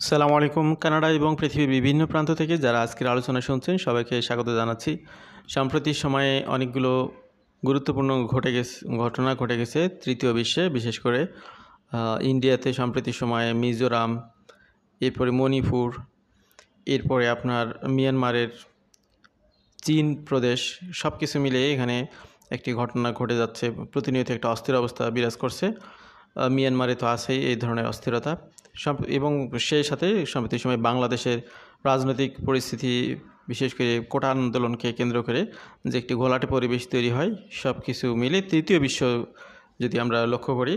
সালামু আলাইকুম। কানাডা এবং পৃথিবীর বিভিন্ন প্রান্ত থেকে যারা আজকের আলোচনা শুনছেন সবাইকে স্বাগত জানাচ্ছি। সাম্প্রতিক সময়ে অনেকগুলো গুরুত্বপূর্ণ ঘটনা ঘটে গেছে তৃতীয় বিশ্বে, বিশেষ করে ইন্ডিয়াতে সাম্প্রতিক সময়ে মিজোরাম, এরপরে মণিপুর, এরপরে আপনার মিয়ানমারের চীন প্রদেশ, সব কিছু মিলিয়ে এখানে একটি ঘটনা ঘটে যাচ্ছে। প্রতিনিয়ত একটা অস্থির অবস্থা বিরাজ করছে। মিয়ানমারে তো আছেই এই ধরনের অস্থিরতা এবং সেই সাথে সাম্প্রতিক সময় বাংলাদেশের রাজনৈতিক পরিস্থিতি, বিশেষ করে কোটা আন্দোলনকে কেন্দ্র করে যে একটি ঘোলাটে পরিবেশ তৈরি হয়, সব কিছু মিলে তৃতীয় বিশ্ব যদি আমরা লক্ষ্য করি,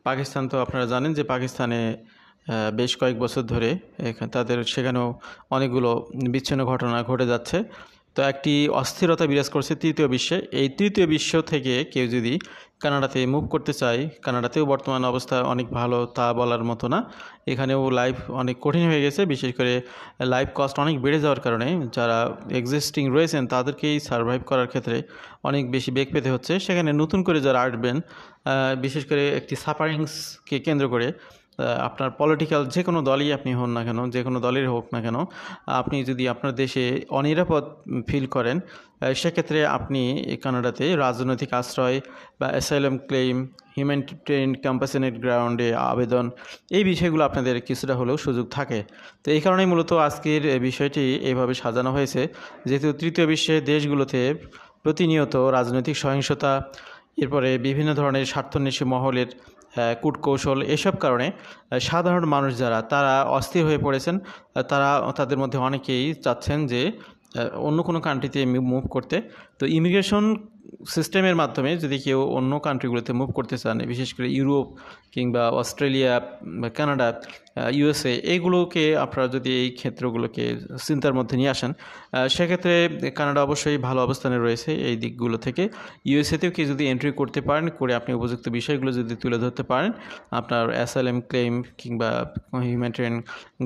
পাকিস্তান তো আপনারা জানেন যে পাকিস্তানে বেশ কয়েক বছর ধরে তাদের সেখানেও অনেকগুলো বিচ্ছিন্ন ঘটনা ঘটে যাচ্ছে। তো একটি অস্থিরতা বিরাজ করছে তৃতীয় বিশ্বে। এই তৃতীয় বিশ্ব থেকে কেউ যদি কানাডাতে মুভ করতে চায়, কানাডাতেও বর্তমান অবস্থা অনেক ভালো তা বলার মতো না। এখানেও লাইফ অনেক কঠিন হয়ে গেছে, বিশেষ করে লাইফ কস্ট অনেক বেড়ে যাওয়ার কারণে যারা এক্সিস্টিং রয়েছেন তাদেরকেই সার্ভাইভ করার ক্ষেত্রে অনেক বেশি বেগ পেতে হচ্ছে। সেখানে নতুন করে যারা আসবেন, বিশেষ করে একটি সাফারিংসকে কেন্দ্র করে আপনার পলিটিক্যাল যে কোনো দলই আপনি হন না কেন, যে কোনো দলের হোক না কেন, আপনি যদি আপনার দেশে অনিরাপদ ফিল করেন, সেক্ষেত্রে আপনি কানাডাতে রাজনৈতিক আশ্রয় বা অ্যাসাইলাম ক্লেইম, হিউম্যানিটেরিয়ান কম্প্যাশনেট গ্রাউন্ডে আবেদন, এই বিষয়গুলো আপনাদের কিছুটা হলেও সুযোগ থাকে। তো এই কারণেই মূলত আজকের বিষয়টি এইভাবে সাজানো হয়েছে, যেহেতু তৃতীয় বিশ্বের দেশগুলোতে প্রতিনিয়ত রাজনৈতিক সহিংসতা, এরপরে বিভিন্ন ধরনের স্বার্থন্বেষী মহলের কূটকৌশল, এসব কারণে সাধারণ মানুষ যারা তারা অস্থির হয়ে পড়েছেন। তাদের মধ্যে অনেকেই চাচ্ছেন যে অন্য কোনো কান্ট্রিতে মুভ করতে। তো ইমিগ্রেশন সিস্টেমের মাধ্যমে যদি কেউ অন্য কান্ট্রিগুলোতে মুভ করতে চান, বিশেষ করে ইউরোপ কিংবা অস্ট্রেলিয়া বা কানাডা, ইউএসএ, এইগুলোকে আপনারা যদি এই ক্ষেত্রগুলোকে চিন্তার মধ্যে নিয়ে আসেন, সেক্ষেত্রে কানাডা অবশ্যই ভালো অবস্থানে রয়েছে এই দিকগুলো থেকে। ইউএসএতেও কি যদি এন্ট্রি করতে পারেন, করে আপনি উপযুক্ত বিষয়গুলো যদি তুলে ধরতে পারেন, আপনার অ্যাসাইলাম ক্লেম কিংবা হিউম্যানিটেরিয়ান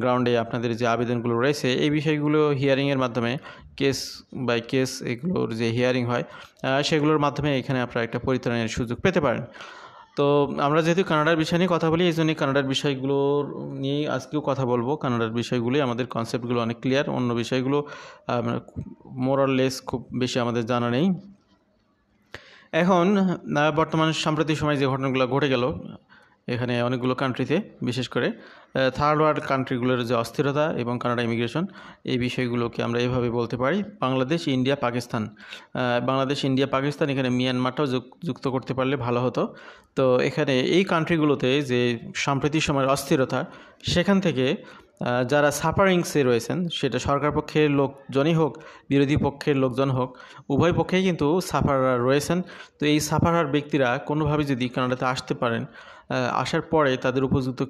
গ্রাউন্ডে আপনাদের যে আবেদনগুলো রয়েছে, এই বিষয়গুলো হিয়ারিংয়ের মাধ্যমে, কেস বাই কেস এগুলোর যে হিয়ারিং হয়, সেগুলোর মাধ্যমে এখানে আপনারা একটা পরিত্রাণের সুযোগ পেতে পারেন। তো আমরা যেহেতু কানাডার বিষয় নিয়ে কথা বলি, এই জন্যই কানাডার বিষয়গুলোর নিয়েই আজকেও কথা বলবো। কানাডার বিষয়গুলোই আমাদের কনসেপ্টগুলো অনেক ক্লিয়ার, অন্য বিষয়গুলো মোরাললেস খুব বেশি আমাদের জানা নেই। এখন বর্তমান সাম্প্রতিক সময়ে যে ঘটনাগুলো ঘটে গেল এখানে অনেকগুলো কান্ট্রিতে, বিশেষ করে থার্ড ওয়ার্ল্ড কান্ট্রিগুলোর যে অস্থিরতা এবং কানাডা ইমিগ্রেশন, এই বিষয়গুলোকে আমরা এভাবে বলতে পারি। বাংলাদেশ, ইন্ডিয়া, পাকিস্তান, বাংলাদেশ, ইন্ডিয়া, পাকিস্তান, এখানে মিয়ানমারটাও যুক্ত করতে পারলে ভালো হতো। তো এখানে এই কান্ট্রিগুলোতে যে সাম্প্রতিক সময়ের অস্থিরতা, সেখান থেকে যারা সাফারিংসে রয়েছেন, সেটা সরকার পক্ষের লোকজনই হোক, বিরোধী পক্ষের লোকজন হোক, উভয় পক্ষেই কিন্তু সাফারার রয়েছেন। তো এই সাফারার ব্যক্তিরা কোনোভাবে যদি কানাডাতে আসতে পারেন, আসার পরে তাদের উপযুক্ত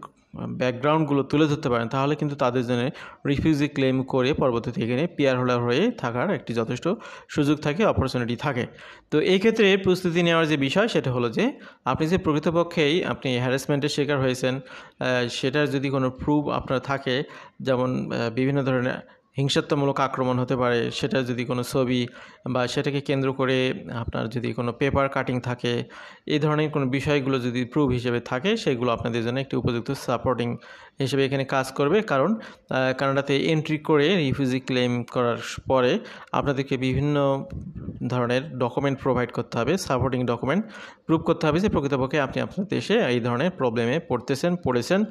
ব্যাকগ্রাউন্ডগুলো তুলে ধরতে পারেন, তাহলে কিন্তু তাদের জন্য রিফিউজি ক্লেম করে পরবর্তীতে এখানে পিআর হোল্ডার হয়ে থাকার একটি যথেষ্ট সুযোগ থাকে, অপরচুনিটি থাকে। তো এই ক্ষেত্রে প্রস্তুতি নেওয়ার যে বিষয়, সেটা হলো যে আপনি যে প্রকৃতপক্ষেই আপনি হ্যারাসমেন্টের শিকার হয়েছেন, সেটার যদি কোনো প্রুফ আপনার থাকে, যেমন বিভিন্ন ধরনের হিংসাত্মমূলক আক্রমণ হতে পারে, সেটা যদি কোনো ছবি বা সেটাকে কেন্দ্র করে আপনার যদি কোনো পেপার কাটিং থাকে, এই ধরনের কোনো বিষয়গুলো যদি প্রুফ হিসেবে থাকে, সেগুলো আপনাদের জন্য একটি উপযুক্ত সাপোর্টিং হিসেবে এখানে কাজ করবে। কারণ কানাডাতে এন্ট্রি করে রিফিউজি ক্লেম করার পরে আপনাদেরকে বিভিন্ন ধরনের ডকুমেন্ট প্রোভাইড করতে হবে, সাপোর্টিং ডকুমেন্ট প্রুভ করতে হবে যে প্রকৃতপক্ষে আপনি আপনার দেশে এই ধরনের প্রবলেমে পড়েছেন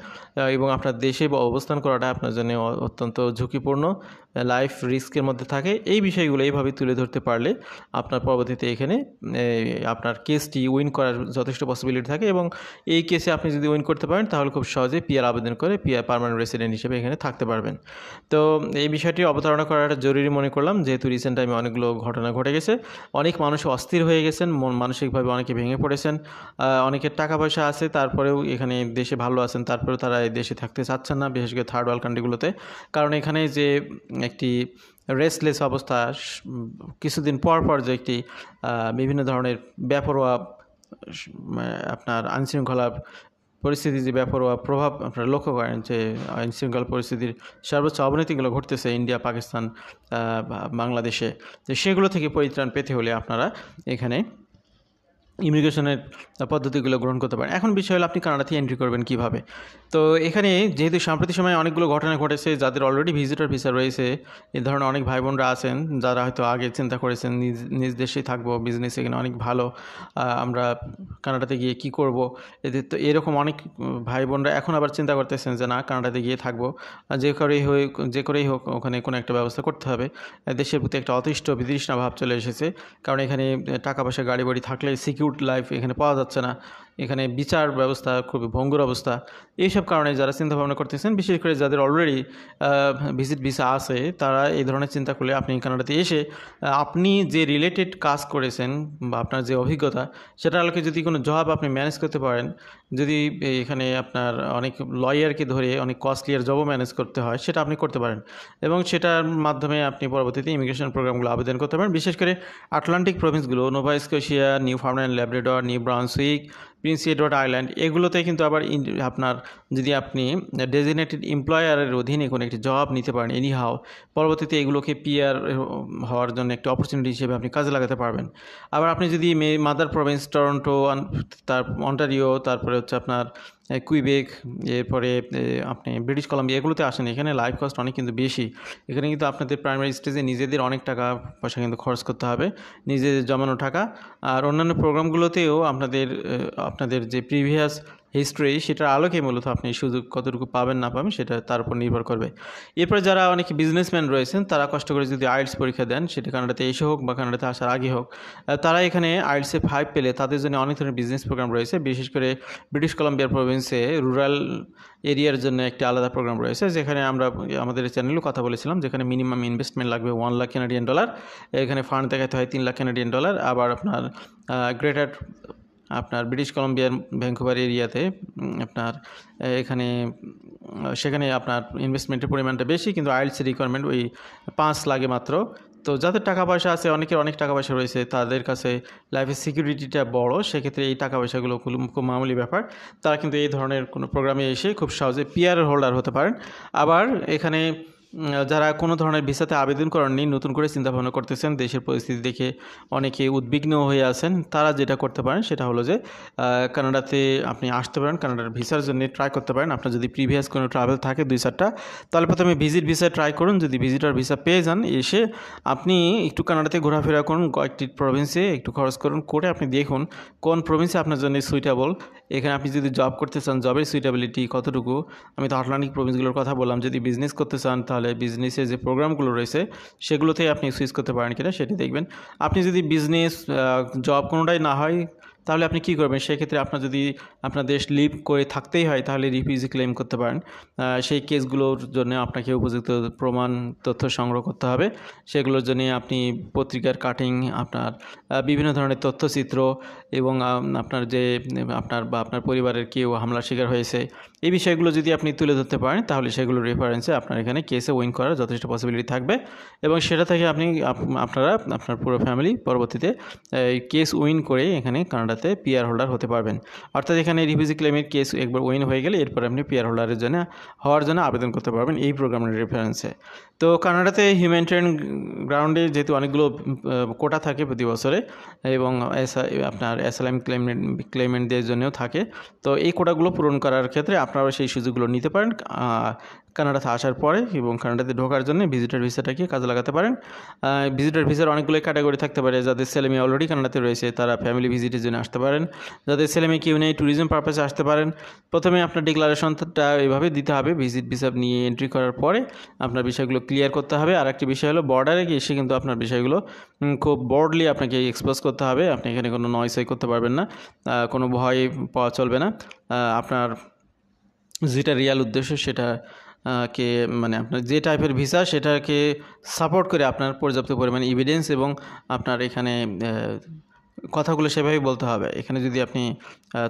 এবং আপনার দেশে অবস্থান করাটা আপনার জন্য অত্যন্ত ঝুঁকিপূর্ণ, লাইফ রিস্কের মধ্যে থাকে। এই বিষয়গুলো এইভাবে তুলে ধরতে পারলে আপনার পরবর্তীতে এখানে আপনার কেসটি উইন করার যথেষ্ট পসিবিলিটি থাকে, এবং এই কেসে আপনি যদি উইন করতে পারেন, তাহলে খুব সহজে পিআর আবেদন করে পিআর পার্মানেন্ট রেসিডেন্ট হিসেবে এখানে থাকতে পারবেন। তো এই বিষয়টি অবতারণা করাটা জরুরি মনে করলাম, যেহেতু রিসেন্ট টাইমে অনেকগুলো ঘটনা ঘটে গেছে। অনেক মানুষ অস্থির হয়ে গেছেন, মানসিকভাবে অনেকে ভেঙে পড়েছেন। অনেকের টাকা পয়সা আছে, তারপরেও এখানে দেশে ভালো আছেন, তারপরেও তারা এই দেশে থাকতে চাচ্ছেন না, বিশেষ করে থার্ড ওয়ার্ল্ড কান্ট্রিগুলোতে। কারণ এখানে যে একটি রেস্টলেস অবস্থা, কিছুদিন পর পর যে একটি বিভিন্ন ধরনের বেপরোয়া আপনার আইনশৃঙ্খলা পরিস্থিতি, যে বেপরোয়া প্রভাব আপনারা লক্ষ্য করেন, যে আইনশৃঙ্খলা পরিস্থিতির সর্বোচ্চ অবনতিগুলো ঘটতেছে ইন্ডিয়া, পাকিস্তান, বাংলাদেশে, তো সেগুলো থেকে পরিত্রাণ পেতে হলে আপনারা এখানে ইমিগ্রেশনের পদ্ধতিগুলো গ্রহণ করতে পারেন। এখন বিষয় হলো আপনি কানাডাতে এন্ট্রি করবেন কীভাবে। তো এখানে যেহেতু সাম্প্রতিক সময়ে অনেকগুলো ঘটনা ঘটেছে, যাদের অলরেডি ভিজিটর ভিসা রয়েছে, এ ধরনের অনেক ভাই বোনরা আছেন যারা হয়তো আগে চিন্তা করেছেন নিজ দেশেই থাকবো, বিজনেস এখানে অনেক ভালো, আমরা কানাডাতে গিয়ে কি করব। এদের তো এরকম অনেক ভাই বোনরা এখন আবার চিন্তা করতেছেন যে না, কানাডাতে গিয়ে থাকবো, যে করেই হোক ওখানে কোনো একটা ব্যবস্থা করতে হবে। দেশের প্রতি একটা অতিষ্ঠ বিতৃষ্ণা ভাব চলে এসেছে, কারণ এখানে টাকা পয়সা গাড়ি বাড়ি থাকলে সিকিউর লাইফ এখানে পাওয়া যাচ্ছে না, এখানে বিচার ব্যবস্থা খুবই ভঙ্গুর অবস্থা। এইসব কারণে যারা চিন্তা ভাবনা করতেছেন, বিশেষ করে যাদের অলরেডি ভিজিট ভিসা আছে, তারা এই ধরনের চিন্তা করলে আপনি কানাডাতে এসে আপনি যে রিলেটেড কাজ করেছেন বা আপনার যে অভিজ্ঞতা, সেটার আলোকে যদি কোনো জব আপনি ম্যানেজ করতে পারেন, যদি এখানে আপনার অনেক লয়ারকে ধরে অনেক কস্টলিয়ার জবও ম্যানেজ করতে হয়, সেটা আপনি করতে পারেন এবং সেটার মাধ্যমে আপনি পরবর্তীতে ইমিগ্রেশন প্রোগ্রামগুলো আবেদন করতে পারেন। বিশেষ করে আটলান্টিক প্রভিন্সগুলো, Nova Scotia, Newfoundland, Labrador, New Brunswick, Prince Edward Island, এগুলোতে কিন্তু আবার আপনার যদি আপনি ডেজিগনেটেড এমপ্লয়ারের অধীনে কোনো একটি জব নিতে পারেন এনিহাও, পরবর্তীতে এগুলোকে পিআর হওয়ার জন্য একটি অপরচুনিটি হিসেবে আপনি কাজে লাগাতে পারবেন। আবার আপনি যদি মাদার প্রভিন্স টরন্টো, তার অন্টারিও, তারপরে হচ্ছে আপনার কুইবেক, এরপরে আপনি ব্রিটিশ কলাম্বিয়া, এগুলোতে আসেন, এখানে লাইফ কস্ট অনেক কিন্তু বেশি। এখানে কিন্তু আপনাদের প্রাইমারি স্টেজে নিজেদের অনেক টাকা পয়সা কিন্তু খরচ করতে হবে, নিজেদের জমানো টাকা। আর অন্যান্য প্রোগ্রামগুলোতেও আপনাদের যে প্রিভিয়াস হিস্ট্রি, সেটার আলোকে মূলত আপনি সুযোগ কতটুকু পাবেন না পাবেন সেটা তার উপর নির্ভর করবে। এরপরে যারা অনেক বিজনেসম্যান রয়েছেন, তারা কষ্ট করে যদি আইএলটিএস পরীক্ষা দেন, সেটা কানাডাতে এসে হোক বা কানাডাতে আসার আগে হোক, তারা এখানে আইএলটিএসে 5 পেলে তাদের জন্য অনেক ধরনের বিজনেস প্রোগ্রাম রয়েছে। বিশেষ করে ব্রিটিশ কলাম্বিয়ার প্রভিন্সে রুরাল এরিয়ার জন্য একটি আলাদা প্রোগ্রাম রয়েছে, যেখানে আমরা আমাদের চ্যানেলেও কথা বলেছিলাম, যেখানে মিনিমাম ইনভেস্টমেন্ট লাগবে $1,00,000 এখানে ফান্ড দেখাতে হয় $3,00,000। আবার গ্রেটার আপনার ব্রিটিশ কলাম্বিয়ার ভ্যাঙ্কুভার এরিয়াতে সেখানে আপনার ইনভেস্টমেন্টের পরিমাণটা বেশি, কিন্তু আইএলটিএস রিকোয়ারমেন্ট ওই 5 লাগে মাত্র। তো যাদের টাকা পয়সা আছে, অনেকের অনেক টাকা পয়সা রয়েছে, তাদের কাছে লাইফের সিকিউরিটিটা বড়, সেক্ষেত্রে এই টাকা পয়সাগুলো খুব মামুলি ব্যাপার, তারা কিন্তু এই ধরনের কোনো প্রোগ্রামে এসে খুব সহজে পিআর হোল্ডার হতে পারেন। আবার এখানে যারা কোনো ধরনের ভিসাতে আবেদন করেননি, নতুন করে চিন্তাভাবনা করতেছেন, দেশের পরিস্থিতি দেখে অনেকে উদ্বিগ্ন হয়ে আছেন, তারা যেটা করতে পারেন সেটা হলো যে কানাডাতে আপনি আসতে পারেন, কানাডার ভিসার জন্য ট্রাই করতে পারেন। আপনার যদি প্রিভিয়াস কোনো ট্রাভেল থাকে 2-4টা, তাহলে প্রথমে ভিজিট ভিসা ট্রাই করুন। যদি ভিজিটর ভিসা পেয়ে যান, এসে আপনি একটু কানাডাতে ঘোরাফেরা করুন, কয়েকটি প্রভিন্সে একটু খরচ করুন, করে আপনি দেখুন কোন প্রভিন্সে আপনার জন্য সুইটেবল। এখানে আপনি যদি জব করতে চান, জবের সুইটেবিলিটি কতটুকু। আমি তো আটলান্টিক প্রভিন্সগুলোর কথা বললাম। যদি বিজনেস করতে চান, তাহলে বিজনেসের যে প্রোগ্রামগুলো রয়েছে সেগুলোতে আপনি সুইচ করতে পারেন কিনা সেটা দেখবেন। আপনি যদি বিজনেস জব কোনোটাই না হয়, তাহলে আপনি কী করবেন? সেক্ষেত্রে যদি আপনার দেশ লিভ করে থাকতেই হয়, তাহলে রিফিউজি ক্লেম করতে পারেন। সেই কেসগুলোর জন্য আপনাকে উপযুক্ত প্রমাণ তথ্য সংগ্রহ করতে হবে। সেগুলোর জন্য আপনি পত্রিকার কাটিং, আপনার বিভিন্ন ধরনের তথ্যচিত্র এবং আপনার পরিবারের কেউ হামলার শিকার হয়েছে, এই বিষয়গুলো যদি আপনি তুলে ধরতে পারেন, তাহলে সেগুলো রেফারেন্সে আপনার এখানে কেসে উইন করার যথেষ্ট পসিবিলিটি থাকবে এবং সেটা থেকে আপনার পুরো ফ্যামিলি পরবর্তীতে কেস উইন করে এখানে কানাডাতে পিআর হোল্ডার হতে পারবেন। অর্থাৎ এখানে রিফিউজি ক্লেমের কেস একবার উইন হয়ে গেলে এরপর আপনি পিআর হোল্ডারের জন্য হওয়ার জন্য আবেদন করতে পারবেন এই প্রোগ্রামের রেফারেন্সে। তো কানাডাতে হিউম্যানিটেরিয়ান গ্রাউন্ডে যেহেতু অনেকগুলো কোটা থাকে প্রতি বছরে এবং আপনার অ্যাসাইলাম ক্লেমেন্টদের জন্যও থাকে, তো এই কোটাগুলো পূরণ করার ক্ষেত্রে আপনারা সেই সুযোগগুলো নিতে পারেন কানাডাতে আসার পরে এবং কানাডাতে ঢোকার জন্য ভিজিটর ভিসাটাকে কাজে লাগাতে পারেন। ভিজিটর ভিসার অনেকগুলো ক্যাটাগরি থাকতে পারে। যাদের ছেলেমেয়ে অলরেডি কানাডাতে রয়েছে, তারা ফ্যামিলি ভিজিটের জন্য আসতে পারেন। যাদের ছেলেমেয়ে কেউ নেই, ট্যুরিজম পারপাসে আসতে পারেন। প্রথমে আপনার ডিক্লারেশনটা এভাবে দিতে হবে, ভিজিট ভিসা নিয়ে এন্ট্রি করার পরে আপনার বিষয়গুলো ক্লিয়ার করতে হবে। আর একটি বিষয় হলো, বর্ডারে গিয়ে এসে কিন্তু আপনার বিষয়গুলো খুব বর্ডলি আপনাকে এক্সপোজ করতে হবে। আপনি এখানে কোনো নয়সই করতে পারবেন না, কোনো ভয় পাওয়া চলবে না। আপনার যেটা রিয়াল উদ্দেশ্য সেটা আপনার যে টাইপের ভিসা সেটাকে সাপোর্ট করে আপনার পর্যাপ্ত পরিমাণে এভিডেন্স এবং আপনার এখানে কথাগুলো সেভাবেই বলতে হবে। এখানে যদি আপনি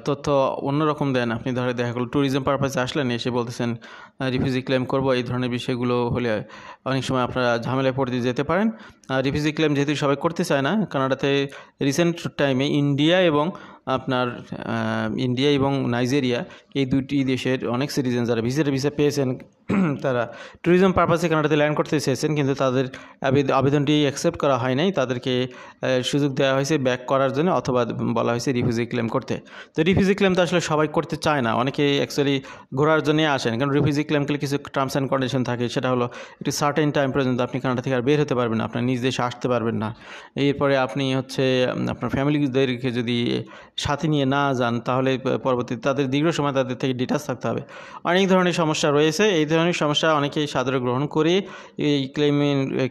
তথ্য অন্যরকম দেন, আপনি দেখা গেলো ট্যুরিজম পারপাসে আসলেন, এসে বলতেছেন রিফিউজি ক্লেম করবো, এই ধরনের বিষয়গুলো হলে অনেক সময় আপনারা ঝামেলায় পড়তে যেতে পারেন। রিফিউজি ক্লেম যেহেতু সবাই করতে চায় না, কানাডাতে রিসেন্ট টাইমে ইন্ডিয়া এবং নাইজেরিয়া, এই দুটি দেশের অনেক সিটিজেন যারা ভিসা পেয়েছেন তারা ট্যুরিজম পারপাসে কানাডাতে ল্যান্ড করতে চেয়েছেন, কিন্তু তাদের আবেদনটি অ্যাকসেপ্ট করা হয় নাই। তাদেরকে সুযোগ দেওয়া হয়েছে ব্যাক করার জন্য, অথবা বলা হয়েছে রিফিউজি ক্লেম করতে। তো রিফিউজি ক্লেম তো আসলে সবাই করতে চায় না, অনেকে অ্যাকচুয়ালি ঘোরার জন্যই আসেন। কারণ রিফিউজি ক্লেম করলে কিছু টার্মস অ্যান্ড কন্ডিশন থাকে, সেটা হলো একটি সার্টেন টাইম পর্যন্ত আপনি কানাডা থেকে আর বের হতে পারবেন না, আপনার নিজ দেশে আসতে পারবেন না। এরপরে আপনি হচ্ছে আপনার ফ্যামিলিদেরকে যদি সাথে নিয়ে না যান, তাহলে পরবর্তীতে তাদের দীর্ঘ সময় তাদের থেকে ডিটাচ থাকতে হবে। অনেক ধরনের সমস্যা রয়েছে। এই ধরনের সমস্যা অনেকেই সাদরে গ্রহণ করে এই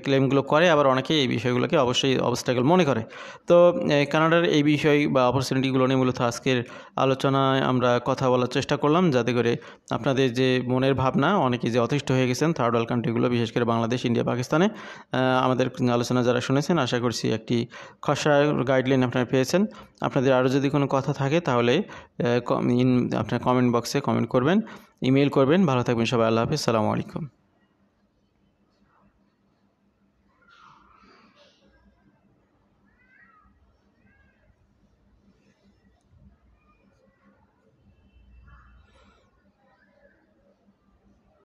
ক্লেমগুলো করে, আবার অনেকেই এই বিষয়গুলোকে অবশ্যই অবস্টাকেল মনে করে। তো কানাডার এই বিষয় বা অপরচুনিটিগুলো নিয়ে মূলত আজকের আলোচনায় আমরা কথা বলার চেষ্টা করলাম, যাতে করে আপনাদের যে মনের ভাবনা, অনেকেই যে অতিষ্ঠ হয়ে গেছেন থার্ড ওয়ার্ল্ড কান্ট্রিগুলো, বিশেষ করে বাংলাদেশ, ইন্ডিয়া, পাকিস্তানে, আমাদের আলোচনা যারা শুনেছেন, আশা করছি একটি খসড়া গাইডলাইন আপনারা পেয়েছেন। আপনাদের আরও যদি কোনো কথা থাকে তাহলে আপনার কমেন্ট বক্সে কমেন্ট করবেন, ইমেল করবেন। ভালো থাকবেন সবাই। আল্লাহ হাফিজ। আসসালামু আলাইকুম।